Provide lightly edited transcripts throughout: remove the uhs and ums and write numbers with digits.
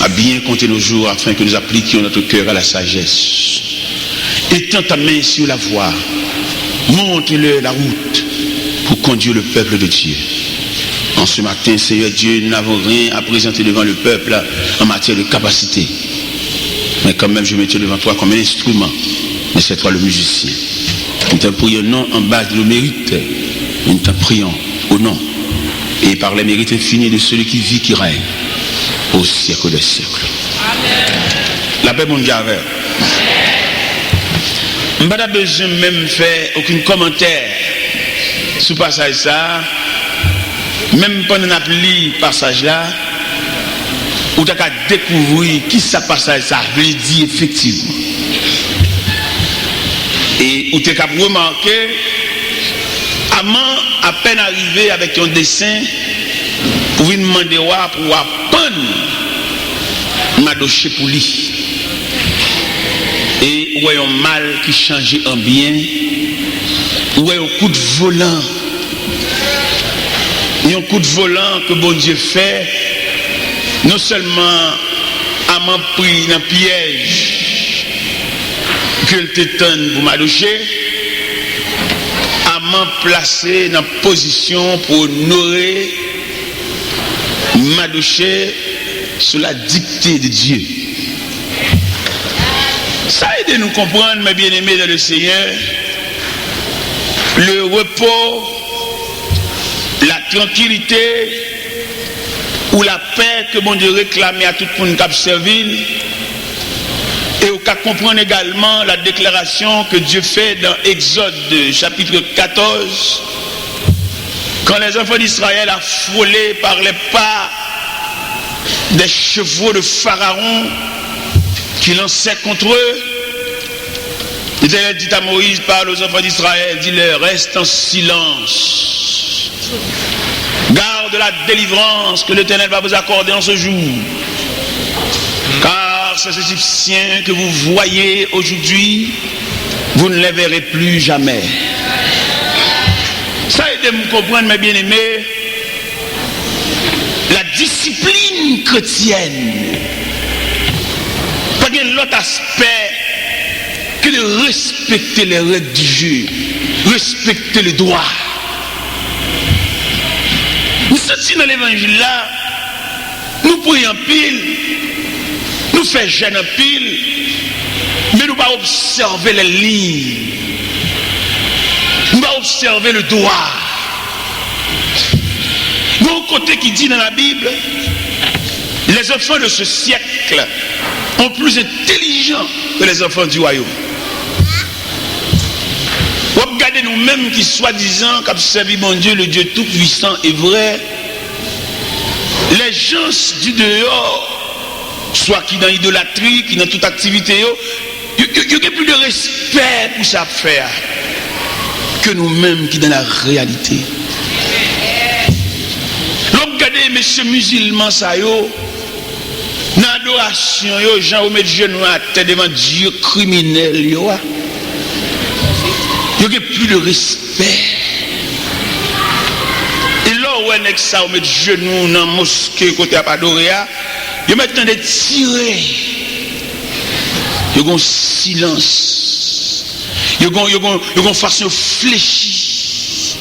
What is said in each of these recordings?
à bien compter nos jours afin que nous appliquions notre cœur à la sagesse. Étends ta main sur la voie, montre-leur la route pour conduire le peuple de Dieu. En ce matin, Seigneur Dieu, nous n'avons rien à présenter devant le peuple en matière de capacité. Mais quand même, je me tiens devant toi comme un instrument. Mais c'est toi le musicien. Nous te prions non en base de nos mérites. Nous te prions au nom et par les mérites infinis de celui qui vit, qui règne au siècle des siècles. Amen. La paix mondiale. Je n'ai pas besoin même de faire aucun commentaire sur le passage ça. Même pendant qu'on a lu le passage là, ou tu as découvrir qui ce passage ça veut dire effectivement. Et où tu as remarqué, avant à peine arrivé avec un dessin, pour lui demander pour apprendre Madoché pour lui. Et où est un mal qui changeait en bien, où est un coup de volant. Il y a un coup de volant que bon Dieu fait, non seulement à m'en pris dans le piège que le tétane pour Madoché, à m'en placer dans la position pour honorer Madoché sous la dictée de Dieu. Ça aide à nous comprendre, mes bien-aimés dans le Seigneur, le repos, la tranquillité ou la paix que mon Dieu réclamait à tout le monde qui a servi, et au cas comprendre également la déclaration que Dieu fait dans Exode chapitre 14, quand les enfants d'Israël a frôlé par les pas des chevaux de Pharaon qui lançaient contre eux. L'Éternel dit à Moïse, parle aux enfants d'Israël, dis-leur, reste en silence. Garde la délivrance que l'Éternel va vous accorder en ce jour. Car ces Égyptiens que vous voyez aujourd'hui, vous ne les verrez plus jamais. Ça aide à me comprendre, mes bien-aimés, la discipline chrétienne. Pas qu'il y ait l'autre aspect que de respecter les règles du jeu, respecter les droits. Nous sommes dans l'évangile là, nous prions pile, nous faisons jeûne en pile, mais nous ne pas observer les lignes, nous ne pas observer le droit. Mon côté qui dit dans la Bible, les enfants de ce siècle sont plus intelligents que les enfants du royaume. Regardez nous-mêmes qui soi-disant comme servi mon Dieu, le Dieu tout-puissant et vrai, les gens du dehors, soit qui dans l'idolâtrie, qui dans toute activité, il y a plus de respect pour ça faire que nous-mêmes qui dans la réalité. Regardez messieurs musulmans ça yo, dans l'adoration yo, gens mettent genoux à terre devant Dieu criminel yo. Il n'y a plus de respect. Et là où on est ça, on met genoux dans la mosquée côté à Padoria, ils mettent de tirer. Il y a un silence. Il y a une façon fléchie.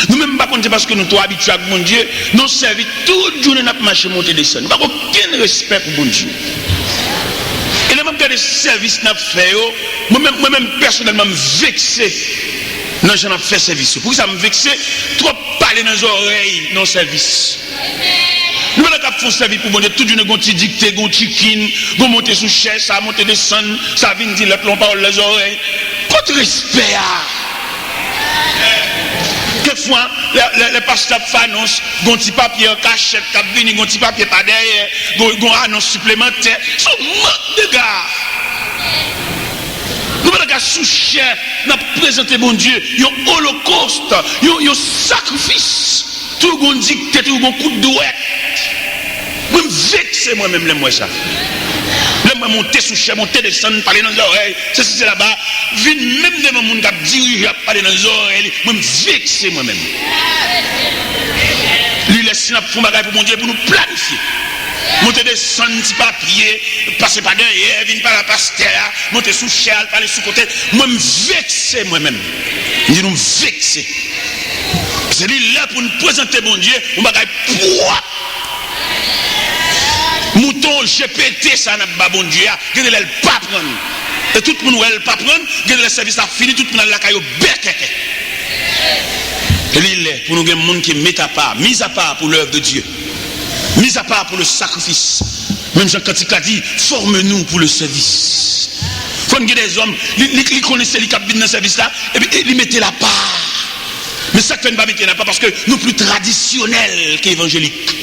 Nous-mêmes, par contre, c'est parce que nous sommes habitués à mon Dieu, nous servons toute journée à marcher, monter, descendre. Nous n'avons aucun respect pour mon Dieu. Et là, même quand les services n'a fait, moi-même personnellement me vexé. Non, j'en ai fait service. Pour ça me vexé, trop parler dans les oreilles dans le service. Nous avons fait service pour mon Dieu, tout d'une gonti dicté, gonti kin, gon monter sous chaise, ça monter descendre, ça vient dire l'autre parole les oreilles. Contre respect. Quelquefois, les pasteurs annoncent, gon petit papier en cachette, cap vini, gon petit papier pas derrière, gon annonce supplémentaire. Son manque de gars. Nous avons sous chair, nous avons présenté mon Dieu, un holocauste, un sacrifice. Tout le monde dicté, tout le monde coup de douette. Je me vexe moi-même, l'aime moi ça. L'aime monter sous chair, monter, descendre, parler dans les oreilles. C'est là-bas. Vine même devant mon gars dirige à parler dans les oreilles. Je me vexe moi-même. Lui laisse pour mon Dieu pour nous planifier. Montez des sons de papier, passez pas derrière, venez par la pasteur, montez sous chal, parlez sous côté. Moi, me vexer moi-même. Je nous vexer. C'est lui là pour nous présenter mon Dieu, on va gagner poids. Mouton GPT, ça n'a pas bon Dieu, il ne peut pas prendre. Et tout le monde ne peut pas prendre, le service a fini, tout le monde a la caillou bec. Et il est pour nous des gens qui mettent à part, mis à part pour l'œuvre de Dieu, mis à part pour le sacrifice. Même Jean Cantique a dit, forme-nous pour le service. Quand il y a des hommes, ils connaissent les cabines dans le service là, et puis ils mettent la part. Mais ça ne fait pas mettre la part parce que nous plus traditionnels qu'évangéliques.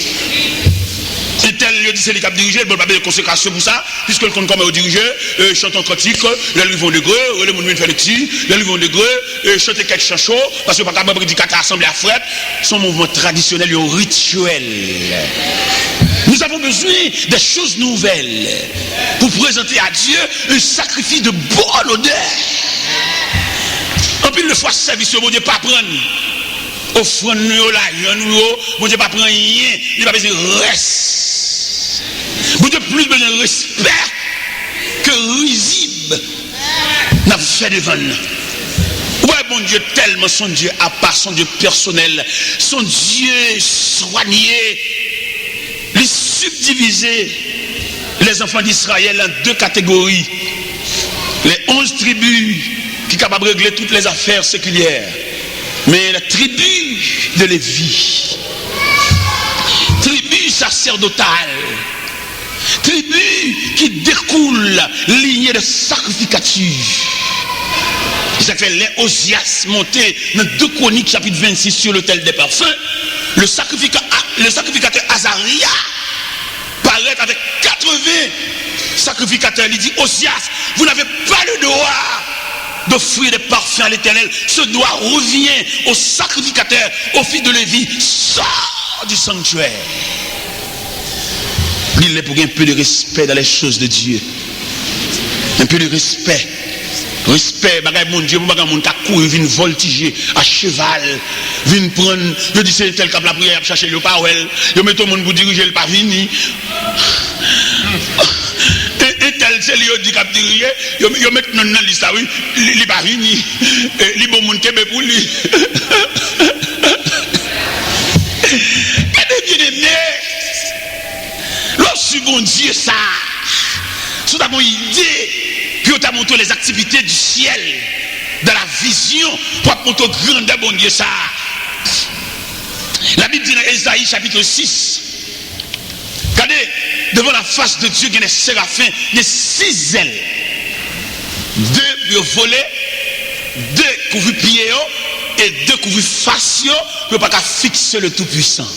Et tel lieu dit c'est les cap dirigés, bon pas de consécration pour ça, puisque le compte comme au dirigé, chante en cantique, les livres vont de greu, les monde faire le petit, les livres vont de greu, chanter quelques chants parce que pas capable de dire assemblée à frette, son mouvement traditionnel, un rituel. Nous avons besoin des choses nouvelles pour présenter à Dieu un sacrifice de bonne odeur. En plus, le fois service, bon Dieu, pas prendre. Offrande nous là, bon Dieu, pas prendre rien, il va besoin de reste. Bon Dieu, plus besoin de respect que risible n'a fait devant nous. Ouais, bon Dieu, tellement son Dieu à part, son Dieu personnel, son Dieu soigné, les subdiviser les enfants d'Israël en deux catégories. Les 11 tribus qui sont capables de régler toutes les affaires séculières. Mais la tribu de Lévi, tribu sacerdotale, tribu qui découle lignée de sacrificature. Ça fait les Osias monter dans 2 Chroniques chapitre 26 sur l'autel des parfums. Le sacrificateur Azaria paraît avec 80 sacrificateurs. Il dit, Osias, vous n'avez pas le droit d'offrir des parfums à l'Éternel. Ce droit revient au sacrificateur, au fils de Lévi, sort du sanctuaire. Il est pour un peu de respect dans les choses de Dieu. Un peu de respect. Respect, bagay mon Dieu, bagay mon ta courir, vient voltiger à cheval, vient prendre, je dis c'est tel cap la prière, chercher le parole, je mets tout le monde pour diriger le pas fini. Et tel c'est lui dit cap diriger, je mets non dans liste oui, il pas fini. Li bon monde kebe pour lui. Et bien aimé, lorsque bon Dieu ça, sous ta bonne idée, puis on t'a montré les activités du ciel, dans la vision, pour montrer grandeur bon Dieu ça. La Bible dit dans Ésaïe chapitre 6, regardez, devant la face de Dieu, il y a des séraphins, il y a 6 ailes. 2 pour voler, 2 couvrent pieds et 2 couvrent face pour ne pas fixer le Tout-Puissant.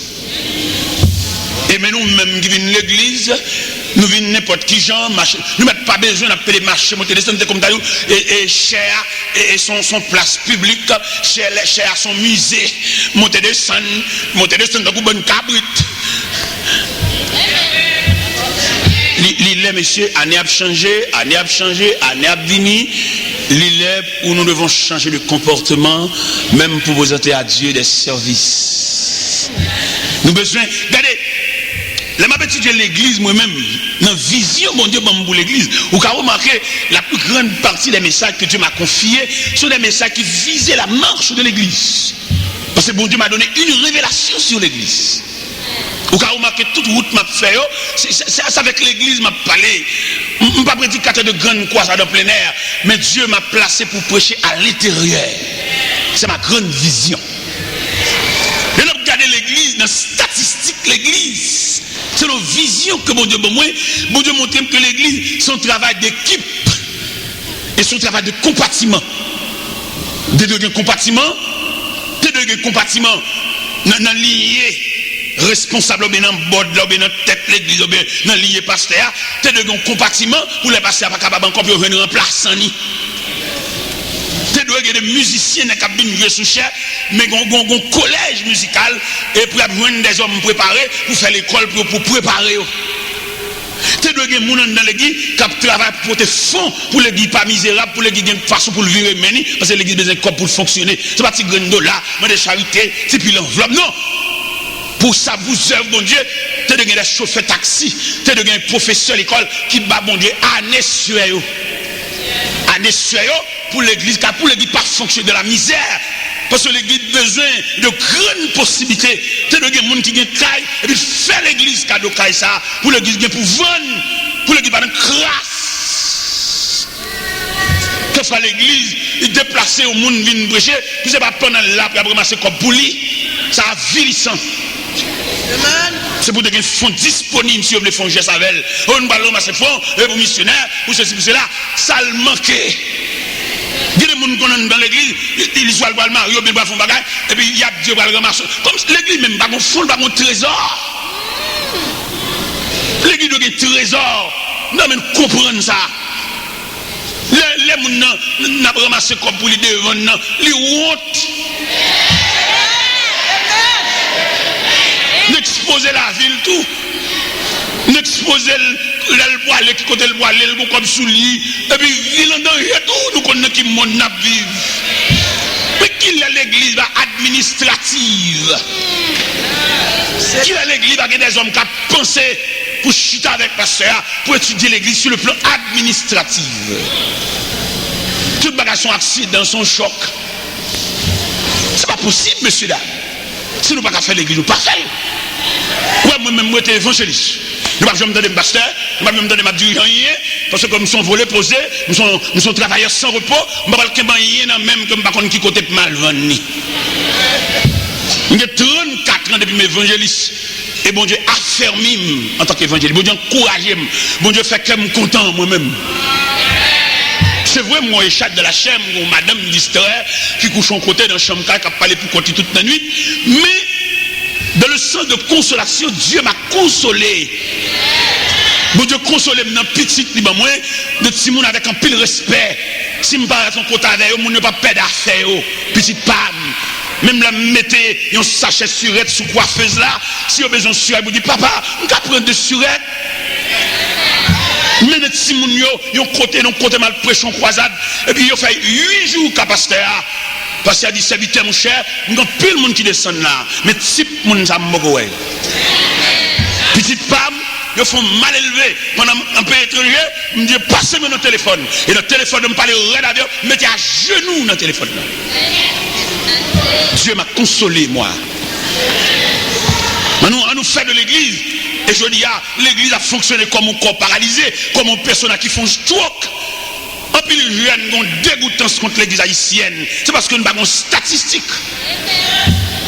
Et mais nous-mêmes qui venons de l'église, nous venons n'importe qui genre, nous n'avons pas besoin d'appeler marché, monter descendre comme d'ailleurs, et cher, et son place publique, cher son musée, monter descendre comme bonne cabrite. L'île, monsieur, année a changé, année a venu. L'île où nous devons changer de comportement, même pour présenter à Dieu des services. Nous avons besoin, regardez, la m'a étudié l'église moi-même, dans la vision, mon Dieu, pour l'église, vous avez remarqué, la plus grande partie des messages que Dieu m'a confiés sont des messages qui visaient la marche de l'église. Parce que bon Dieu m'a donné une révélation sur l'église. Vous avez remarqué toute route m'a fait, c'est avec l'église m'a parlé. Je ne suis pas prédicateur de grande croix dans plein air, mais Dieu m'a placé pour prêcher à l'intérieur. C'est ma grande vision. Et là, regardez l'église, dans la statistique, l'église, c'est nos visions que mon Dieu montre que l'église, son travail d'équipe et son travail de compartiment. Des deux compartiments, dans lié. Responsable bien dans bord là bien dans tête l'église bien dans lié pasteur t'es de un compartiment pour les pasteurs pas capable encore pour venir remplaçant ni t'es de des musiciens dans cabine jouer sous chair mais gon collège musical et pour joindre des hommes préparés pour faire l'école pour préparer t'es de gens dans l'église qui travaille pour porter fonds pour l'église pas misérable pour l'église de façon pour le virer meni parce que l'église besoin de pour fonctionner c'est pas petit grain de dollar mais de charité c'est puis l'enveloppe non. Pour ça, vous œuvre, bon Dieu, t'es de des chauffeurs taxi, t'es de des professeurs l'école qui bat bon Dieu année sur eux. Année sur eux pour l'église, car pour l'église pas fonctionner de la misère. Parce que l'église a besoin de grandes possibilités. T'es de des gens qui ont caille et puis faire l'église cadeau caille ça pour l'église pour vendre, pour l'église pas de crasse. Que fait l'église, il déplace au monde vient prêcher, puis c'est pas pendant là pour ramasser comme pour lui. Ça a vilissant. C'est pour des fonds disponibles si on veut fonds Savel. On va ramasser fonds pour missionnaires, pour ceci, pour cela. Ça le manquait. Il y a des gens qui sont dans l'église, ils sont le Mario, ils font bagage, et puis il y a Dieu qui va le ramasser. Comme l'église même, pas de fonds, pas de trésor. L'église doit avoir un trésor. Non, mais comprendre ça. Les gens n'ont pas ramassé comme pour les devant, les honte. N'exposer la ville tout. N'exposer le bois, qui côté le bois, le comme sous lit. Et puis, ville en danger tout, nous connaissons qui monde n'a vivre. Mais qui est l'église administrative? Qui est l'église avec des hommes qui ont pensé pour chuter avec pasteur, pour étudier l'église sur le plan administratif? Toutes bagages sont accidents, sont chocs. C'est pas possible, monsieur là. Si nous ne pouvons pas faire l'église, nous ne pouvons pas faire. Moi-même, moi, je suis évangéliste. Nous ne pouvons pas me donner pasteur, nous ne pouvons pas me donner dirigeant, parce que comme nous sommes volés, posés, nous sommes travailleurs sans repos, nous ne pouvons pas rien même que nous ne pouvons pas qui côté mal vendre. J'ai 34 ans depuis mes évangélistes. Et bon Dieu affermi en tant qu'évangéliste. Bon Dieu encouragé. Bon Dieu fait que je suis content moi-même. C'est vrai, moi, échappe de la chambre, ou madame distrait, qui couche en côté dans la chambre, qui a parlé pour compter toute la nuit. Mais, dans le sens de consolation, Dieu m'a consolé. Bon Dieu consolé, maintenant, petit, moi, de petit monde avec un pile respect. Si je parle à son côté avec eux, je ne peux pas perdre d'affaires, petite panne. Même la mettez un sachet de surette sous coiffeuse là, si vous avez besoin de surette, vous dites, papa, on va prendre de surette. Mais les petits moun yo côté mal prêché en croisade, et puis ils fait 8 jours qu'à pasteur. Parce qu'il a dit, serviteur mon cher, il y a plus de monde qui descend là. Mais type moun ça m'mogoé. Petite femme, ils font mal élevé. Pendant un peu étranger, ils me disent, passez-moi dans le téléphone. Et le téléphone, je me parle rien à Dieu, mettez à genoux dans le téléphone là. Dieu m'a consolé, moi. Maintenant, on nous fait de l'église. Et je dis, l'église a fonctionné comme un corps paralysé, comme une personne qui font stroke. En plus, les jeunes ont dégoûtance contre l'église haïtienne. C'est parce que nous avons une statistique.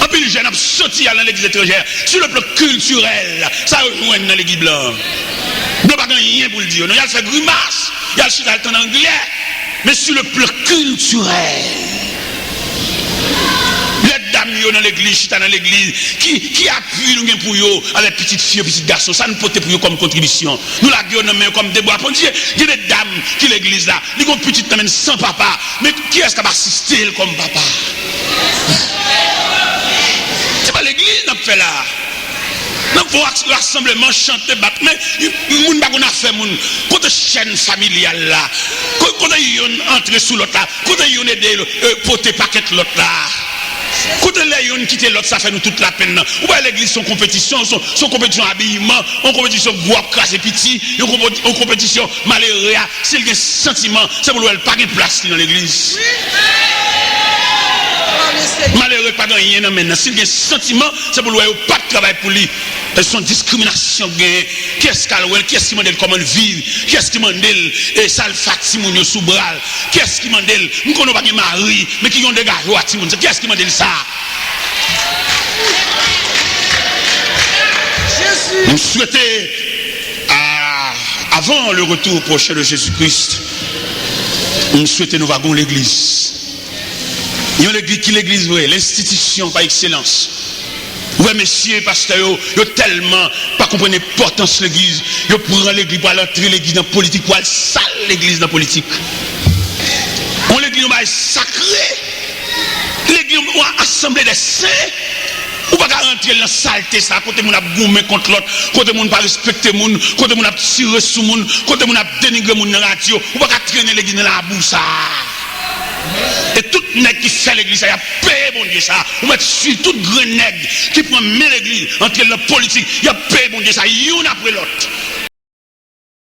En plus, les jeunes ont sorti dans l'église étrangère. Sur le plan culturel, ça rejoint dans l'église blanche. Nous n'avons pas rien pour le dire. Il y a fait grimace, il y a le chita en anglais. Mais sur le plan culturel, les dames dans l'église, dans l'église, qui appuie nous pour eux, avec petites filles, petits garçons, ça nous porte pour eux comme contribution. Nous la gueule comme des bois. Il y a des dames qui l'église là, ils ont petite même sans papa, mais qui est-ce qui va assister comme papa? C'est pas l'église qu'on a fait là. Nous pouvons rassemblement chanter, battre, mais nous ne pouvons pas faire quand une chaîne familiale là, quand ils entrent sous l'autre là, quand ils aident porter paquet l'autre là. Quand les quitter l'autre, ça fait nous toute la peine. Ou bien l'église, son compétition habillement, en compétition bois crassé petit, en compétition malheureux. S'il y a un sentiment, c'est pour lui pas de place dans l'église. Malheureux, pas de rien maintenant. S'il y a un sentiment, c'est pour lui pas de travail pour lui. Son discrimination, qu'est-ce qui m'a dit comment vivre, qu'est-ce qui m'a dit et ça le fatigue sous bras, qu'est-ce qui m'a dit nous connaissons pas de mari, mais qui ont des gars, qu'est-ce qui m'a dit ça? Nous souhaitons, avant le retour prochain de Jésus-Christ, nous souhaitons nous wagons l'église. Il y a l'église qui l'église vraie, l'institution par excellence. Ouais, messieurs, pasteurs, ils ont tellement pas compris l'importance de l'église. Ils prennent l'église pour entrer l'église dans la politique, pour aller saler l'église dans la politique. On l'église est sacrée. L'église est assemblée des saints. On ne peut pas rentrer dans la saleté, ça. Côté on a goumé contre l'autre, côté on pas respecté moun, côté on a tiré sous moun, côté on a dénigré moun dans la radio. On ne peut pas traîner l'église dans la boue, ça. Et tout nègre qui sert l'église, ça y a payé, bon Dieu, ça. On met sur tout grand nègre qui prend l'église, entre la politique, il y a payé, bon Dieu, ça, y'en après l'autre.